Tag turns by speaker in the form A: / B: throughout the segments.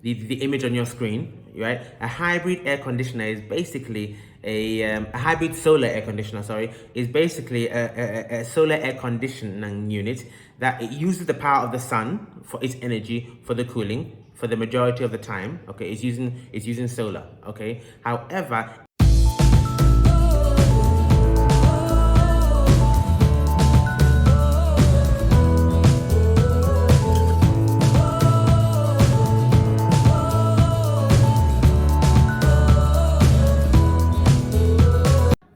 A: the image on your screen, right? A hybrid air conditioner is basically a hybrid solar air conditioner, is basically a solar air conditioning unit that it uses the power of the sun for its energy for the cooling for the majority of the time. Okay, it's using solar. Okay, however,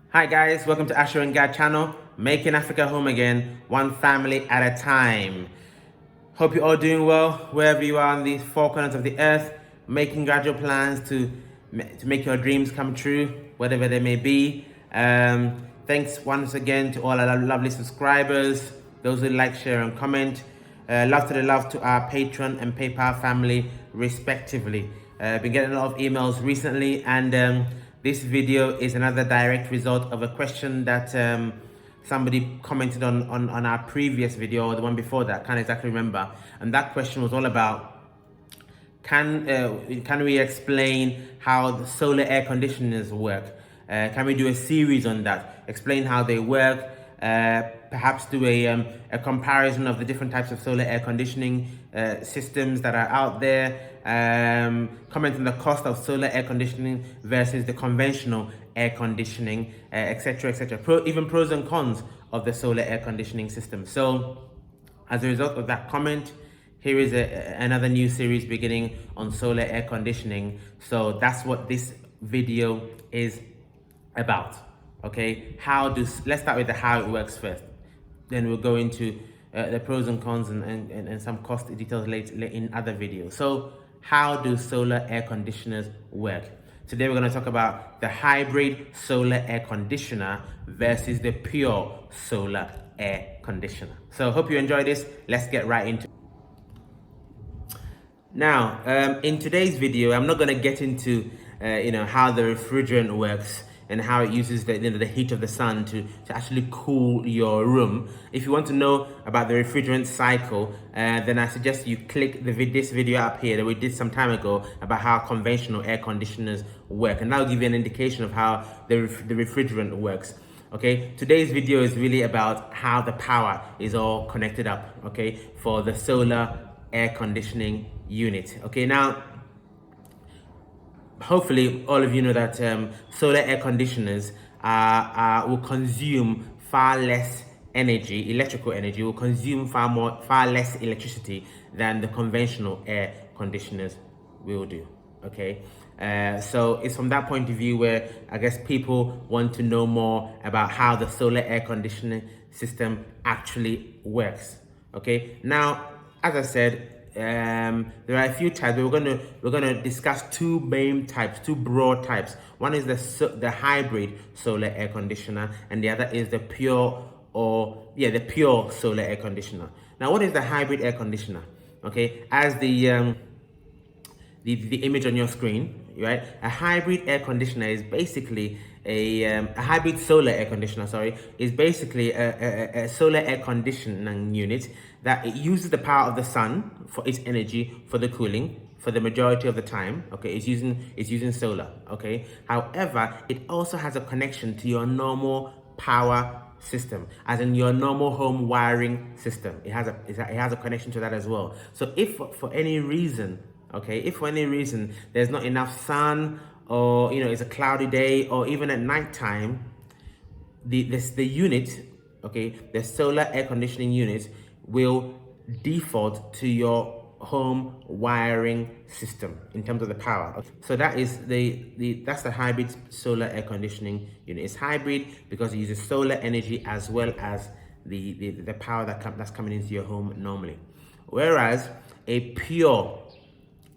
A: hi guys, welcome to AsherGad channel, making Africa home again, one family at a time. Hope you're all doing well, wherever you are on these four corners of the earth, making gradual plans to make your dreams come true, whatever they may be. Thanks once again to all our lovely subscribers, those who like, share and comment. Love to our Patreon and PayPal family, respectively. Been getting a lot of emails recently, and this video is another direct result of a question that somebody commented on our previous video, or the one before that, I can't exactly remember. And that question was all about, can we explain how the solar air conditioners work? Can we do a series on that? Explain how they work, perhaps do a comparison of the different types of solar air conditioning systems that are out there, comment on the cost of solar air conditioning versus the conventional air conditioning, etc., etc. Even pros and cons of the solar air conditioning system. So as a result of that comment, here is another new series beginning on solar air conditioning. So that's what this video is about. Okay, let's start with the how it works first, then we'll go into the pros and cons and some cost details later in other videos. So how do solar air conditioners work? Today we're going to talk about the hybrid solar air conditioner versus the pure solar air conditioner. So hope you enjoy this. Let's get right into it. Now, in today's video, I'm not going to get into how the refrigerant works and how it uses the heat of the sun to actually cool your room. If you want to know about the refrigerant cycle, then I suggest you click this video up here that we did some time ago about how conventional air conditioners work, and that'll give you an indication of how the refrigerant works. Okay, today's video is really about how the power is all connected up, okay, for the solar air conditioning unit. Okay, now hopefully all of you know that solar air conditioners will consume far less energy, electrical energy, will consume far less electricity than the conventional air conditioners will do. Okay, so it's from that point of view where I guess people want to know more about how the solar air conditioning system actually works. Okay, now as I said, there are a few types. We're gonna discuss two main types, two broad types. One is the hybrid solar air conditioner, and the other is the pure solar air conditioner. Now, what is the hybrid air conditioner? Okay, as the image on your screen, right? A hybrid air conditioner is basically a hybrid solar air conditioner, is basically a solar air conditioning unit that it uses the power of the sun for its energy for the cooling for the majority of the time. Okay, it's using solar. Okay, however, it also has a connection to your normal power system, as in your normal home wiring system. It has a connection to that as well. So if for any reason, there's not enough sun, or it's a cloudy day, or even at night time, the unit, okay, the solar air conditioning unit will default to your home wiring system in terms of the power. Okay. So that is that's the hybrid solar air conditioning unit. It's hybrid because it uses solar energy as well as the power that's coming into your home normally. Whereas a pure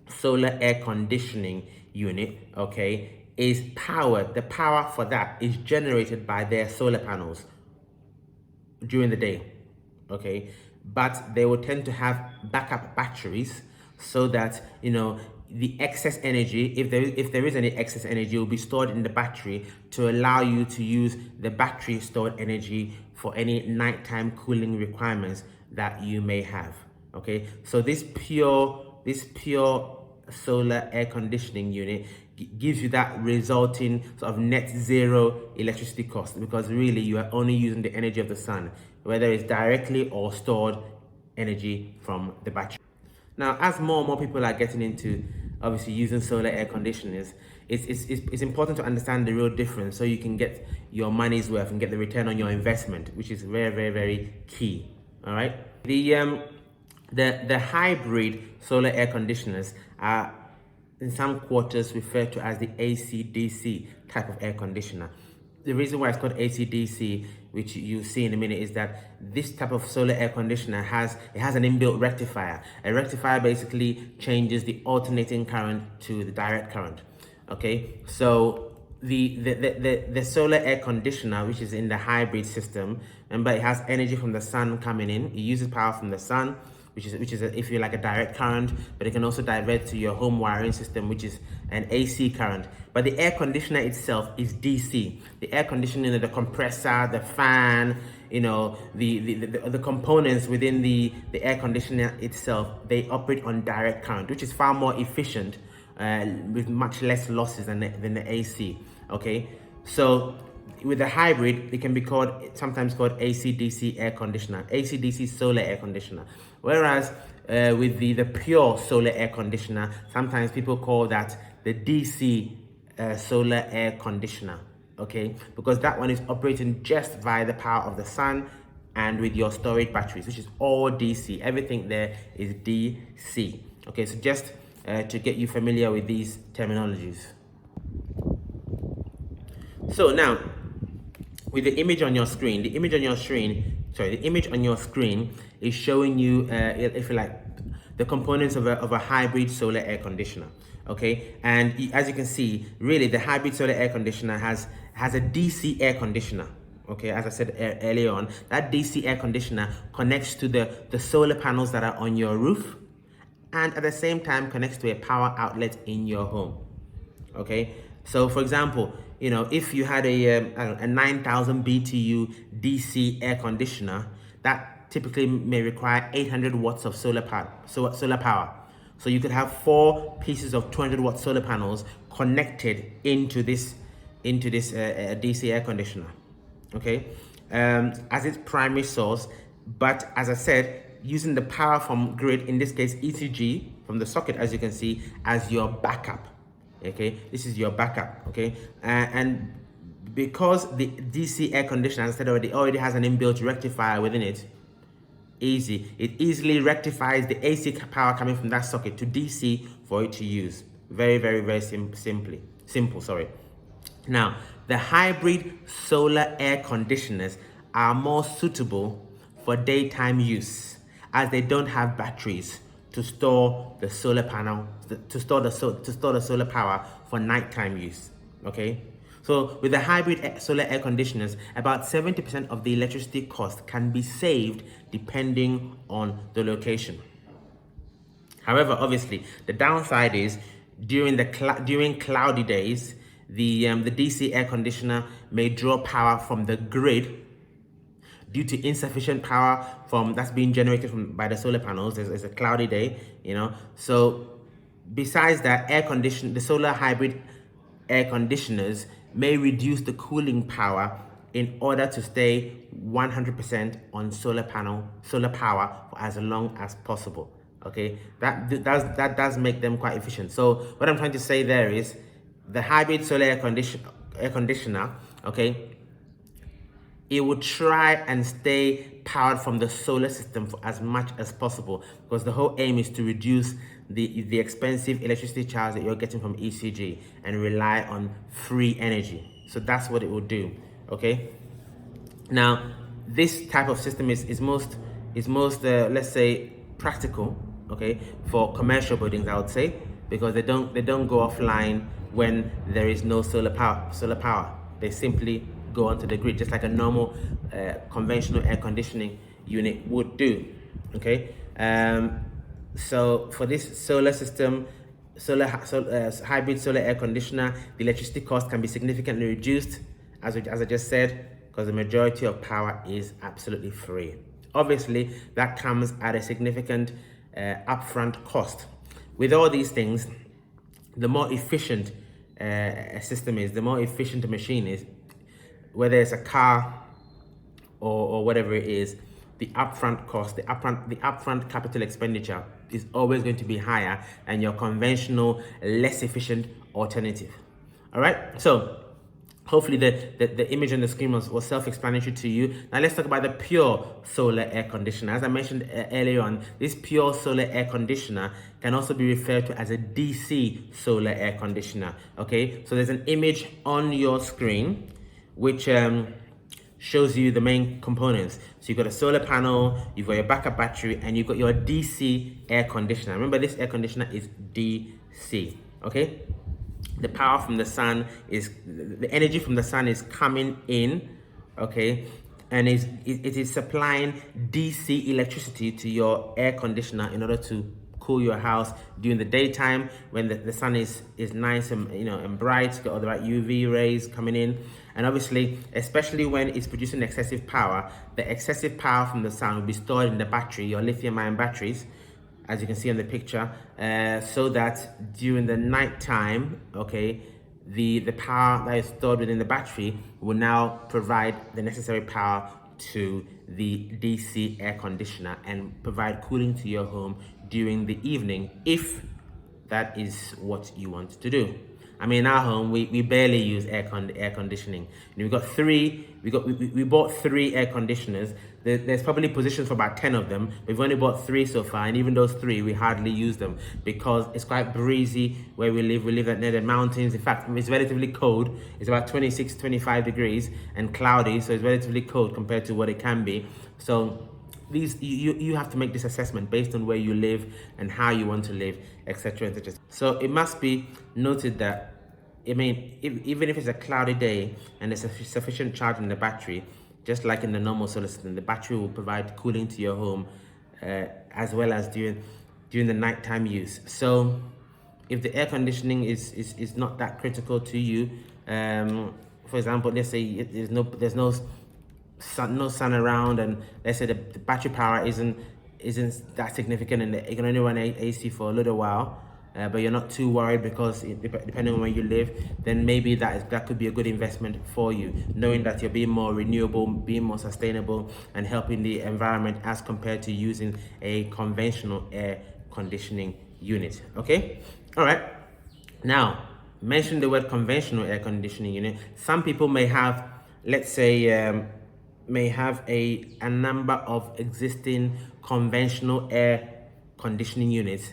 A: solar air conditioning unit, okay, is powered. The power for that is generated by their solar panels during the day, okay, but they will tend to have backup batteries so that the excess energy, if there is any excess energy, will be stored in the battery to allow you to use the battery stored energy for any nighttime cooling requirements that you may have. Okay, so this pure solar air conditioning unit gives you that resulting sort of net zero electricity cost, because really you are only using the energy of the sun, whether it's directly or stored energy from the battery. Now, as more and more people are getting into obviously using solar air conditioners, it's important to understand the real difference so you can get your money's worth and get the return on your investment, which is very, very, very key. All right. The hybrid solar air conditioners are in some quarters referred to as the AC/DC type of air conditioner. The reason why it's called AC/DC, which you'll see in a minute, is that this type of solar air conditioner has an inbuilt rectifier. A rectifier basically changes the alternating current to the direct current. Okay, so the solar air conditioner, which is in the hybrid system, remember it has energy from the sun coming in. It uses power from the sun, which is if you like a direct current, but it can also divert to your home wiring system, which is an AC current. But the air conditioner itself is DC. The air conditioner, the compressor, the fan, the components within the air conditioner itself, they operate on direct current, which is far more efficient with much less losses than the AC. Okay, so with the hybrid, it can be sometimes called AC/DC air conditioner, AC/DC solar air conditioner. Whereas with the pure solar air conditioner, sometimes people call that the DC solar air conditioner. Okay, because that one is operating just via the power of the sun and with your storage batteries, which is all DC. Everything there is DC. Okay, so just to get you familiar with these terminologies. So now, with the image on your screen, the image on your screen is showing you, if you like, the components of a hybrid solar air conditioner. Okay, and as you can see, really the hybrid solar air conditioner has a DC air conditioner. Okay, as I said earlier on, that DC air conditioner connects to the solar panels that are on your roof, and at the same time connects to a power outlet in your home. Okay, so for example, if you had a 9,000 BTU DC air conditioner, that typically may require 800 watts of solar power. So you could have 4 pieces of 200 watt solar panels connected into this DC air conditioner. Okay, as its primary source, but as I said, using the power from grid, in this case ECG from the socket, as you can see, as your backup. Okay, this is your backup. Okay, and because the DC air conditioner, as I said already has an inbuilt rectifier within it, it easily rectifies the AC power coming from that socket to DC for it to use. Very, very, very simple. Sorry. Now, the hybrid solar air conditioners are more suitable for daytime use, as they don't have batteries to store the solar panel, to store the solar power for nighttime use. Okay, so with the hybrid solar air conditioners, about 70% of the electricity cost can be saved depending on the location. However, obviously, the downside is during cloudy days, the DC air conditioner may draw power from the grid due to insufficient power that's being generated by the solar panels. It's a cloudy day, So besides that, the solar hybrid air conditioners may reduce the cooling power in order to stay 100% on solar power for as long as possible. Okay, that does make them quite efficient. So what I'm trying to say there is the hybrid solar air conditioner, okay, it would try and stay powered from the solar system for as much as possible, because the whole aim is to reduce the expensive electricity charge that you're getting from ECG and rely on free energy. So that's what it will do. Okay. Now, this type of system is most let's say practical, okay, for commercial buildings, I would say, because they don't go offline when there is no solar power. They simply go onto the grid, just like a normal conventional air conditioning unit would do. Okay, so for this solar system, hybrid solar air conditioner, the electricity cost can be significantly reduced, as I just said, because the majority of power is absolutely free. Obviously, that comes at a significant upfront cost, with all these things, the more efficient a system is, the more efficient a machine is, whether it's a car or whatever it is, the upfront cost, the upfront capital expenditure is always going to be higher than your conventional, less efficient alternative. All right, so hopefully the image on the screen was self-explanatory to you. Now let's talk about the pure solar air conditioner. As I mentioned earlier on, this pure solar air conditioner can also be referred to as a DC solar air conditioner. Okay, so there's an image on your screen which shows you the main components. So you've got a solar panel, you've got your backup battery, and you've got your DC air conditioner. Remember, this air conditioner is DC, okay? The power from the sun is, the energy from the sun is coming in, okay? And it is supplying DC electricity to your air conditioner in order to cool your house during the daytime when the sun is nice and and bright, got all the right UV rays coming in. And obviously, especially when it's producing excessive power, the excessive power from the sun will be stored in the battery, your lithium-ion batteries, as you can see on the picture, so that during the night time, okay, the power that is stored within the battery will now provide the necessary power to the DC air conditioner and provide cooling to your home during the evening, if that is what you want to do. I mean, in our home, we barely use air conditioning. We bought 3 air conditioners. There's probably positions for about 10 of them. We've only bought 3 so far, and even those 3, we hardly use them because it's quite breezy where we live. We live near the mountains. In fact, it's relatively cold. It's about 26, 25 degrees and cloudy, so it's relatively cold compared to what it can be. So you have to make this assessment based on where you live and how you want to live, etc., etc. So it must be noted that, I mean, even if it's a cloudy day and there's sufficient charge in the battery, just like in the normal solar system, the battery will provide cooling to your home as well as during the nighttime use. So if the air conditioning is not that critical to you, for example, let's say there's no sun around, and let's say the battery power isn't that significant, and you can only run AC for a little while, but you're not too worried because depending on where you live, then maybe that could be a good investment for you, knowing that you're being more renewable, being more sustainable, and helping the environment as compared to using a conventional air conditioning unit. Okay, all right. Now, mention the word conventional air conditioning unit. Some people may have, let's say, may have a number of existing conventional air conditioning units,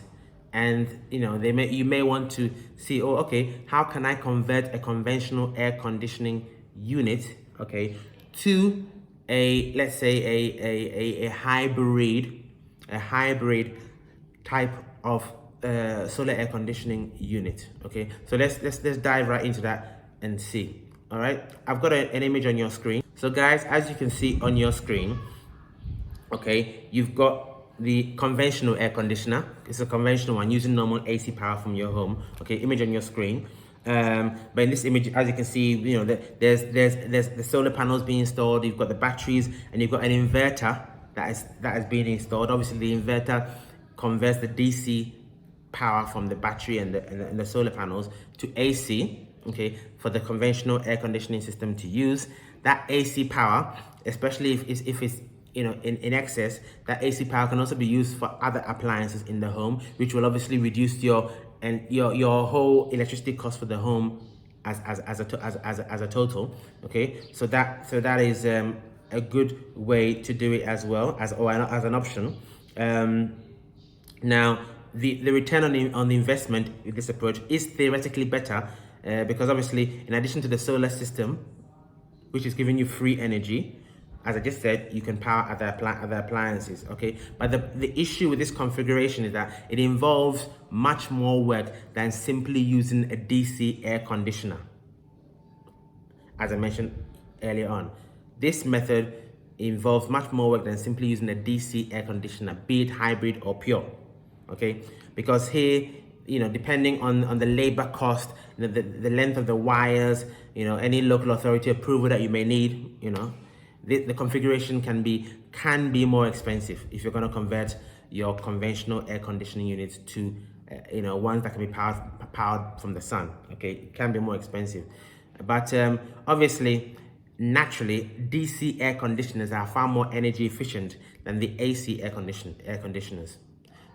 A: and you may want to see, oh, okay, how can I convert a conventional air conditioning unit, okay, to a, let's say, a hybrid type of solar air conditioning unit. Okay, so let's dive right into that and see. All right, I've got an image on your screen. So guys, as you can see on your screen, okay, you've got the conventional air conditioner. It's a conventional one using normal AC power from your home. Okay, image on your screen. But in this image, as you can see, there's the solar panels being installed. You've got the batteries, and you've got an inverter that is being installed. Obviously, the inverter converts the DC power from the battery and the solar panels to AC. Okay, for the conventional air conditioning system to use. That AC power, especially if it's in excess, that AC power can also be used for other appliances in the home, which will obviously reduce your whole electricity cost for the home as a total. Okay, so that is a good way to do it as well as an option. Now the return on the investment with this approach is theoretically better, because obviously, in addition to the solar system, which is giving you free energy, as I just said, you can power other appliances. Okay, but the issue with this configuration is that it involves much more work than simply using a DC air conditioner. As I mentioned earlier on, this method involves much more work than simply using a DC air conditioner, be it hybrid or pure. Okay, because here, depending on the labor cost, the length of the wires, any local authority approval that you may need, the configuration can be more expensive if you're going to convert your conventional air conditioning units to ones that can be powered from the sun. Okay, it can be more expensive, but obviously, naturally, DC air conditioners are far more energy efficient than the AC air conditioners,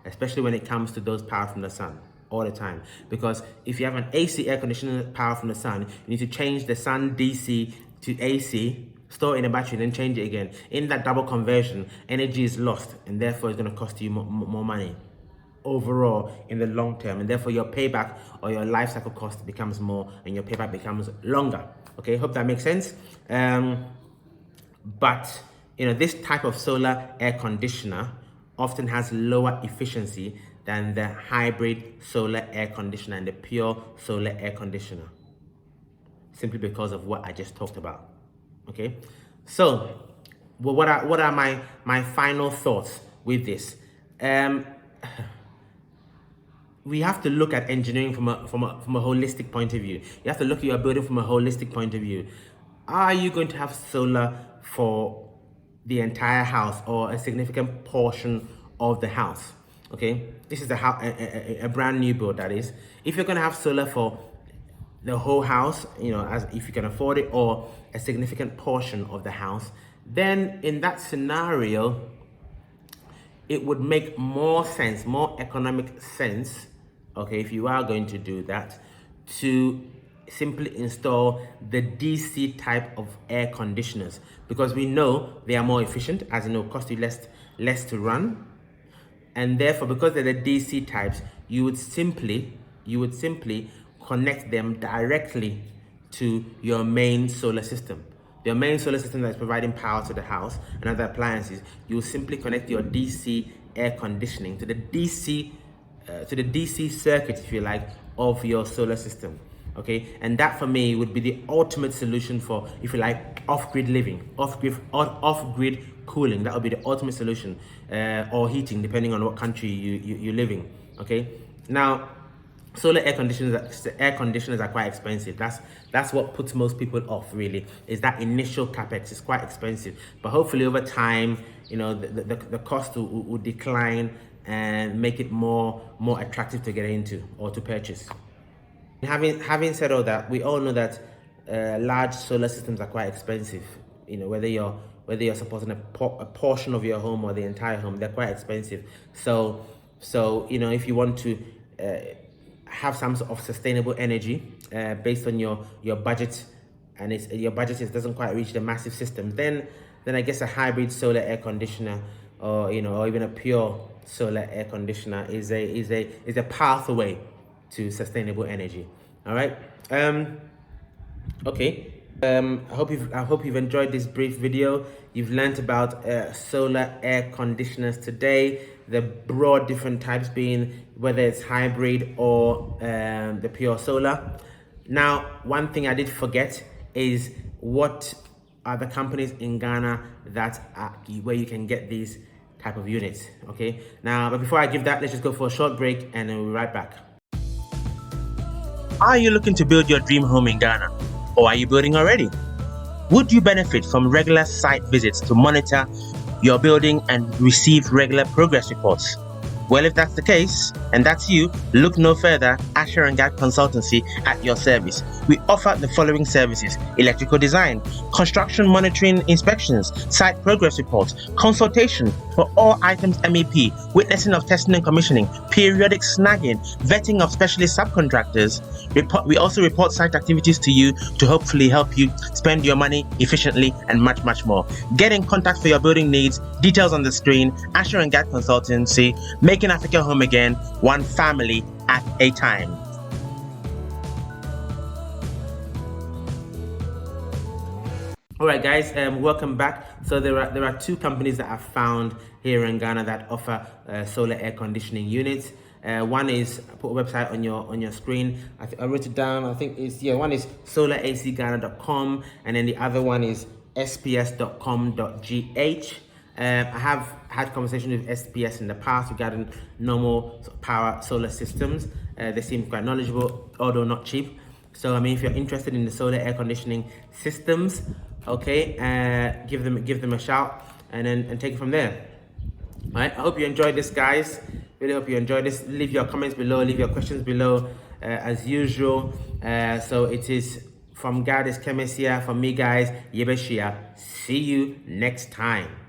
A: especially when it comes to those powered from the sun all the time. Because if you have an AC air conditioner powered from the sun, you need to change the sun DC to AC, store it in a battery, and then change it again. In that double conversion, energy is lost, and therefore it's going to cost you more money overall in the long term, and therefore your payback or your life cycle cost becomes more and your payback becomes longer. Okay, hope that makes sense. But this type of solar air conditioner often has lower efficiency than the hybrid solar air conditioner and the pure solar air conditioner, simply because of what I just talked about. Okay, so what are my final thoughts with this? We have to look at engineering from a holistic point of view. You have to look at your building from a holistic point of view. Are you going to have solar for the entire house or a significant portion of the house? Okay, this is a brand new build, that is. If you're going to have solar for the whole house, as if you can afford it, or a significant portion of the house, then in that scenario, it would make more sense, more economic sense, okay, if you are going to do that, to simply install the DC type of air conditioners, because we know they are more efficient, as in it will cost you less to run, and therefore, because they're the DC types, you would simply connect them directly to your main solar system. Your main solar system that is providing power to the house and other appliances, you will simply connect your DC air conditioning to the DC circuit, if you like, of your solar system. Okay, and that for me would be the ultimate solution for, if you like, off-grid living, off-grid cooling. That would be the ultimate solution, or heating, depending on what country you live in. Okay, now solar air conditioners are quite expensive. That's what puts most people off, really, is that initial capex is quite expensive. But hopefully over time, the cost will decline and make it more attractive to get into or to purchase. Having said all that, we all know that large solar systems are quite expensive. Whether you're supporting a portion of your home or the entire home, they're quite expensive. So if you want to have some sort of sustainable energy based on your budget, and your budget doesn't quite reach the massive system, then I guess a hybrid solar air conditioner, or even a pure solar air conditioner is a pathway to sustainable energy. All right. Okay. I hope you've enjoyed this brief video. You've learned about solar air conditioners today, the broad different types being whether it's hybrid or the pure solar. Now, one thing I did forget is what are the companies in Ghana where you can get these type of units. Okay. Now, but before I give that, let's just go for a short break and then we'll be right back. Are you looking to build your dream home in Ghana? Or are you building already? Would you benefit from regular site visits to monitor your building and receive regular progress reports? Well, if that's the case, and that's you, look no further. AsherGad Consultancy at your service. We offer the following services: electrical design, construction monitoring inspections, site progress reports, consultation for all items MEP, witnessing of testing and commissioning, periodic snagging, vetting of specialist subcontractors. We also report site activities to you to hopefully help you spend your money efficiently and much more. Get in contact for your building needs. Details on the screen. AsherGad Consultancy, making Africa home again, one family at a time. All right, guys, welcome back. So there are two companies that I've found here in Ghana that offer solar air conditioning units. One is, I put a website on your screen. I wrote it down. I think one is solaracghana.com, and then the other one is sps.com.gh. I have had conversations with SPS in the past regarding normal power solar systems. They seem quite knowledgeable, although not cheap. So I mean, if you're interested in the solar air conditioning systems, okay, give them a shout and take it from there. All right. I hope you enjoyed this, guys. Really hope you enjoyed this. Leave your comments below, leave your questions below, as usual. So it is from God is Chemist here, from me guys, Yebeshia. See you next time.